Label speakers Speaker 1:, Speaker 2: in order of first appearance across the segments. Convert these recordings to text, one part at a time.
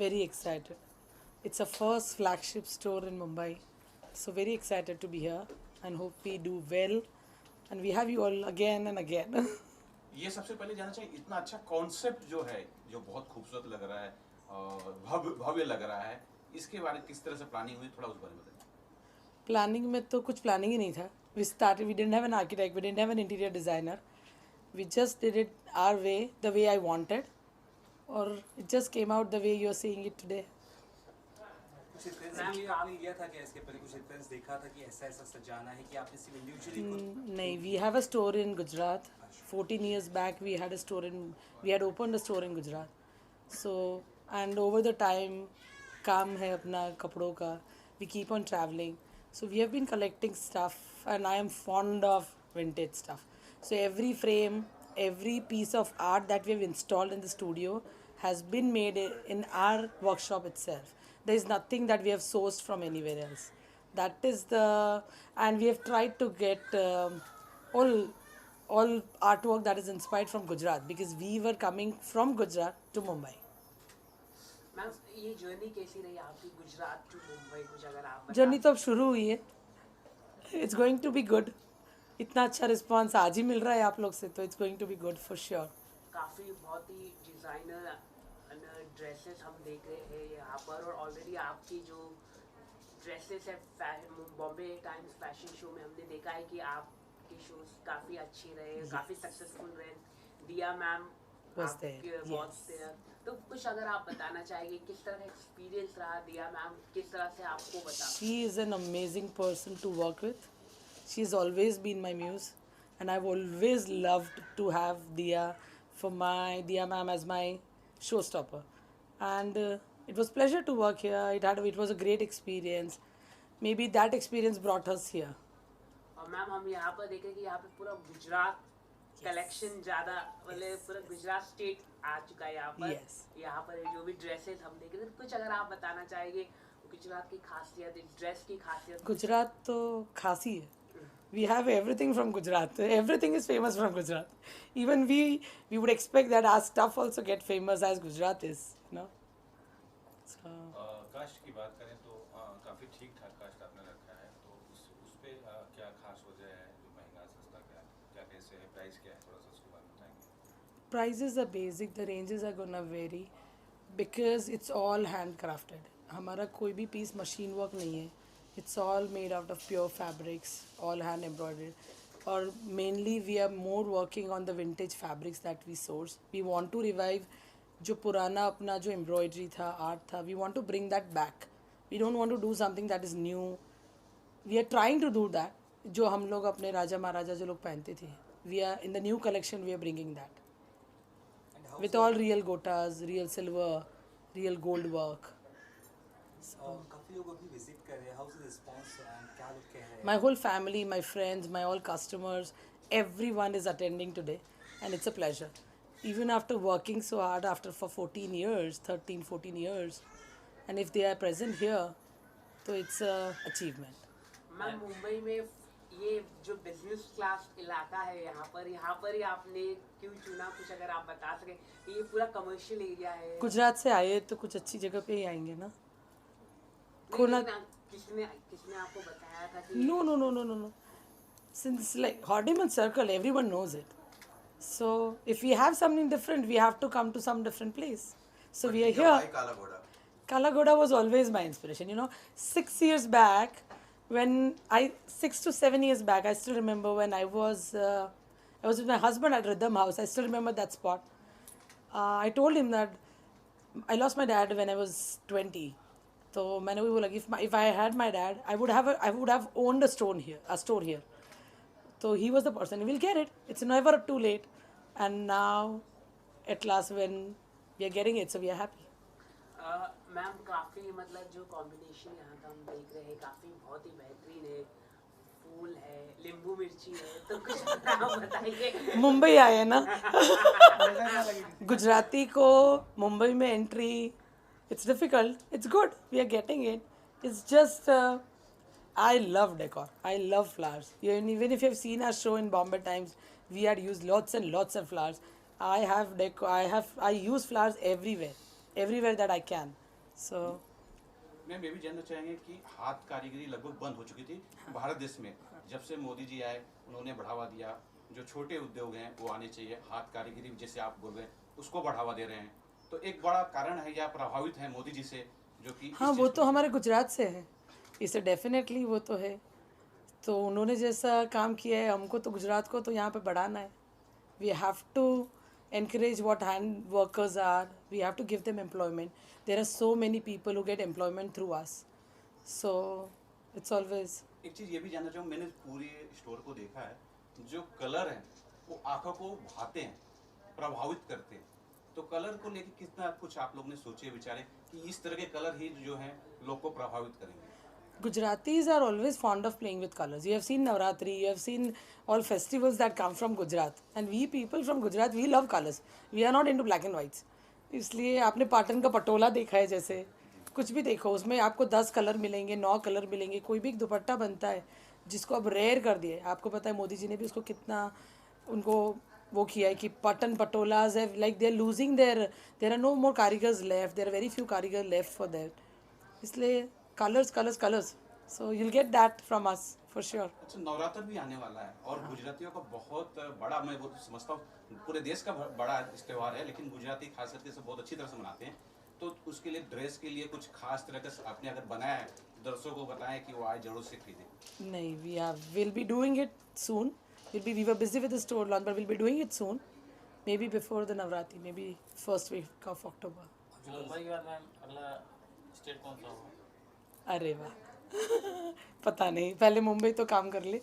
Speaker 1: Very excited. It's a first flagship store in Mumbai. So very excited to be here and hope we do well and we have you all again and again.
Speaker 2: ये सबसे पहले जानना चाहिए इतना अच्छा concept जो है जो बहुत खूबसूरत लग रहा है और भव्य भव्य लग रहा है इसके बारे में किस तरह से प्लानिंग हुई थोड़ा उस बारे में बताइए
Speaker 1: प्लानिंग में तो कुछ प्लानिंग ही नहीं था. We didn't have an architect, we didn't have an interior designer. We just did it our way, the way I wanted. और it just came out the way you're seeing it today.
Speaker 3: कुछ reference ये आपने लिया था क्या इसके पहले कुछ रेफरेंस देखा था कि ऐसा ऐसा सजाना है कि आपने सिर्फ इंडिविजुअली खुद
Speaker 1: No, we have a store in Gujarat. 14 years back, we had opened a store in Gujarat. So, and over the time, काम है अपना कपड़ों का. We keep on traveling. So we have been collecting stuff, and I am fond of vintage stuff. So every frame, every piece of art that we have installed in the studio has been made in our workshop itself. There is nothing that we have sourced from anywhere else. That is and we have tried to get all artwork that is inspired from Gujarat because we were coming from Gujarat to Mumbai.
Speaker 4: Ma'am ये journey कैसी रही आपकी Gujarat to Mumbai कुछ अगर आप बता
Speaker 1: journey तो अब शुरू हुई है. It's going to be good. इतना अच्छा रिस्पांस आज ही मिल रहा है आप लोग से तो it's going to be good for sure.
Speaker 4: काफ़ी बहुत ही डिज़ाइनर ड्रेसेस हम देख रहे हैं यहाँ पर और ऑलरेडी आपकी जो ड्रेसेस है बॉम्बे टाइम्स फैशन शो में हमने देखा है कि आपके शोज काफ़ी अच्छे रहे काफ़ी सक्सेसफुल रहे. दिया ma'am
Speaker 1: Was there,
Speaker 4: was there. तो कुछ अगर आप बताना चाहेंगे किस तरह का एक्सपीरियंस रहा दिया मैम किस तरह से आपको बता
Speaker 1: She is an amazing person to work with. She's always been my muse, and I've always loved to have Diya ma'am as my showstopper. And it was pleasure to work here. It was a great experience. Maybe that experience brought us here.
Speaker 4: और ma'am हम यहाँ पर देखें कि यहाँ पे पूरा Gujarat collection ज़्यादा मतलब पूरा गुजरात स्टेट आ चुका है यहाँ पर.
Speaker 1: Yes.
Speaker 4: यहाँ पर जो भी ड्रेसेस हम देख रहे हैं कुछ अगर आप बताना चाहेंगे गुजरात की खासियत ड्रेस की खासियत.
Speaker 1: Gujarat तो खासी है. We have everything from Gujarat. Everything is famous from Gujarat. Even we would expect that our stuff also get famous as Gujarat is, you know. So,
Speaker 2: caste की बात करें तो काफ़ी ठीक ठाक कास्ट आपने रखा है तो उस पे क्या खास वजह है जो महंगा सस्ता क्या क्या कैसे है प्राइस क्या है थोड़ा सा उसके बारे में बताएंगे.
Speaker 1: prices are basic, the ranges are gonna vary because it's all handcrafted. हमारा कोई भी पीस मशीन वर्क नहीं है. It's all made out of pure fabrics, all hand embroidered. Or mainly we are more working on the vintage fabrics that we source. We want to revive जो पुराना अपना जो embroidery था, art था, we want to bring that back. We don't want to do something that is new. We are trying to do that. जो हम लोग अपने राजा महाराजा जो लोग पहनते थे. We are in the new collection we are bringing that.
Speaker 3: and how
Speaker 1: With all real gotas, real silver, real gold work.
Speaker 3: काफी लोग अभी विजिट कर रहे हैं how is the response and क्या लोग कह रहे हैं
Speaker 1: My whole family, my friends, my all customers, everyone is attending today and it's a pleasure. Even after working so hard for 14 years, 13, 14 years, and if they are present here, so it's a achievement.
Speaker 4: Ma'am Mumbai में ये जो business class इलाका है यहाँ पर ही आपने क्यों चुना कुछ अगर आप बता सकें. ये पूरा कमर्शियल एरिया है.
Speaker 1: गुजरात से आए तो कुछ अच्छी जगह पे ही आएंगे ना. खोना
Speaker 4: किसने आपको बताया था कि
Speaker 1: No. Since like Hardiman Circle, everyone knows it. So if we have something different, we have to come to some different place. So we are here.
Speaker 2: काला घोड़ा
Speaker 1: Kala Ghoda was always my inspiration. 6 years back, 6 to 7 years back, I still remember when I was with my husband at Rhythm House. I still remember that spot. I told him that I lost my dad when I was 20. So मैंने भी बोला कि if I had my dad, I would have owned a store here. So he was the person. He will get it. It's never too late. And now, at last, when we are getting it, so we are happy.
Speaker 4: Ma'am काफ़ी मतलब जो combination यहाँ का हम देख रहे हैं काफ़ी बहुत ही बेहतरीन है. फूल है नींबू मिर्ची है तो कुछ आप बताइए.
Speaker 1: मुंबई आए ना. गुजराती को मुंबई में entry it's difficult. It's good. We are getting it. It's just I love decor. I love flowers. Even if you've seen our show in Bombay Times, we had used lots and lots of flowers. I have decor. I use flowers everywhere that I can. So
Speaker 2: ma'am ये भी जानना चाहेंगे कि हाथ कारीगरी लगभग बंद हो चुकी थी भारत देश में। जब से मोदी जी आए उन्होंने बढ़ावा दिया, जो छोटे उद्योग हैं वो आने चाहिए, हाथ कारीगरी जैसे आप बोल रहे हैं उसको बढ़ावा दे रहे हैं। तो एक बड़ा कारण है या प्रभावित है मोदी जी से, जो कि इस
Speaker 1: हाँ, वो
Speaker 2: चीज़
Speaker 1: तो
Speaker 2: को
Speaker 1: हमारे गुजरात से है, इससे डेफिनेटली वो तो है। तो उन्होंने जैसा काम किया है, हमको तो गुजरात को तो यहाँ पे बढ़ाना है। We have to encourage what hand workers are. We have to give them employment. There are so many people who get employment through us. So it's always
Speaker 2: एक चीज़ ये भी जानना चाहूँ, मैंने पूरे स्टोर को देखा है, जो कलर हैं वो आँखों को भाते हैं, प्रभावित करते हैं। तो कलर को लेके कितना कुछ आप लोग ने सोचे विचारे कि इस तरह के कलर ही जो हैं लोग को प्रभावित करेंगे?
Speaker 1: Gujaratis are always fond of playing with colors. You have seen Navratri, you have seen all festivals that come from Gujarat. And we people from Gujarat, we love colors. We are not into black and whites. इसलिए आपने पाटन का पटोला देखा है, जैसे कुछ भी देखो उसमें आपको 10 कलर मिलेंगे, 9 कलर मिलेंगे। कोई भी एक दुपट्टा बनता है जिसको अब रेयर कर दिए। आपको पता है मोदी जी ने भी उसको कितना उनको वो किया है कि पाटन पटोलाज है, like they are losing there are no more कारीगर्स left, there are very few कारीगर लेफ्ट फॉर दैट। इसलिए colours colours colours, so you'll get that from us for sure.
Speaker 2: अच्छा, नवरात्र भी आने वाला है और गुजरातियों का बहुत बड़ा, मैं वो समझता हूँ पूरे देश का बड़ा इस त्यौहार है, लेकिन गुजराती खास करके इसे बहुत अच्छी तरह से मनाते हैं। तो उसके लिए ड्रेस के लिए कुछ खास तरह का आपने अगर बनाया है, दर्शकों को बताएं कि वो आए जरूर से खरीदें।
Speaker 1: नहीं, we'll be doing it soon. We were busy with the store launch, but we'll be doing it soon. Maybe before the Navratri, maybe first week of October.
Speaker 5: Mumbai के बाद मैम अगला स्टेट कौन सा होगा?
Speaker 1: अरे वाह पता नहीं, पहले मुंबई तो काम कर ले।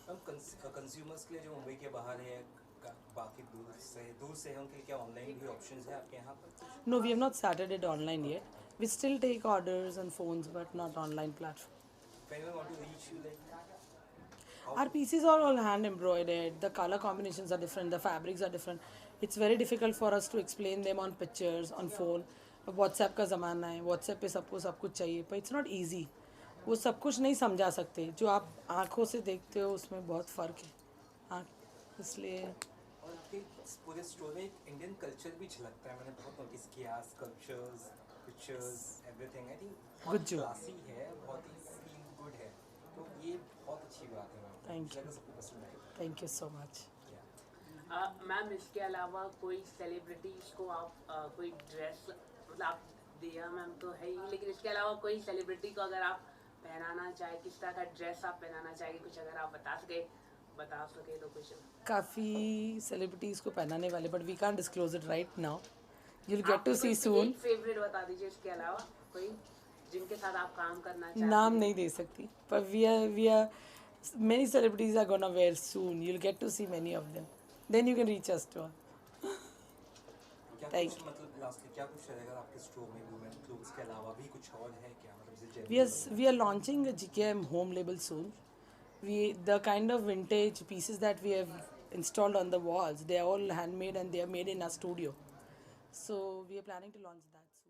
Speaker 3: हम कंज्यूमर्स के लिए जो मुंबई के बाहर है, बाकी दूर से है, उनके लिए क्या ऑनलाइन भी ऑप्शंस है आपके यहाँ पर?
Speaker 1: No, we have not started it online yet. We still take orders on phones, but not online platform.
Speaker 3: If anyone want to reach you, like
Speaker 1: Our pieces are all hand embroidered. The color combinations are different. The fabrics are different. It's very difficult for us to explain them on pictures, on phone. अब WhatsApp का ज़माना है, WhatsApp पे सबको सब कुछ चाहिए, पर it's not easy. वो सब कुछ नहीं समझा सकते, जो आप आँखों से देखते हो उसमें बहुत फ़र्क है। इसलिए
Speaker 3: और आपके पूरे स्टोर में एक इंडियन कल्चर भी झलकता है, मैंने बहुत नोटिस किया। Sculptures, pictures, everything I think बहुत
Speaker 1: Good job.
Speaker 3: क्लासी है, बहुत ही फील गुड है। तो ये बहुत अच्छी बात है मैम।
Speaker 1: Thank you.
Speaker 3: सबको पसंद आएगा।
Speaker 1: Thank you so much.
Speaker 4: Ma'am इसके अलावा कोई सेलिब्रिटीज़ को आप कोई ड्रेस, मतलब आप दिया मैम तो है ही, लेकिन इसके अलावा कोई सेलिब्रिटी को अगर आप पहनाना चाहे, किस तरह का ड्रेस आप पहनाना चाहिए, कुछ अगर आप बता सके तो कुछ।
Speaker 1: काफ़ी सेलिब्रिटीज़ को पहनाने वाले, but we can't disclose it right now. You'll get to see
Speaker 4: कोई
Speaker 1: सून।
Speaker 4: एक फेवरेट बता दीजिए, इसके अलावा कोई जिनके साथ आप काम करना चाहते
Speaker 1: नाम नहीं दे सकती, पर we are many celebrities are gonna wear soon. You'll get to see many of them. Then you can reach us to.
Speaker 3: क्या
Speaker 1: Thank
Speaker 3: कुछ मतलब लास्टली क्या कुछ रहेगा आपके स्टोर में वुमेन क्लोथ्स के अलावा भी कुछ और है क्या, मतलब जैसे
Speaker 1: We are launching a GKM home label soon. The kind of vintage pieces that we have installed on the walls, they are all handmade and they are made in our studio. So we are planning to launch that soon.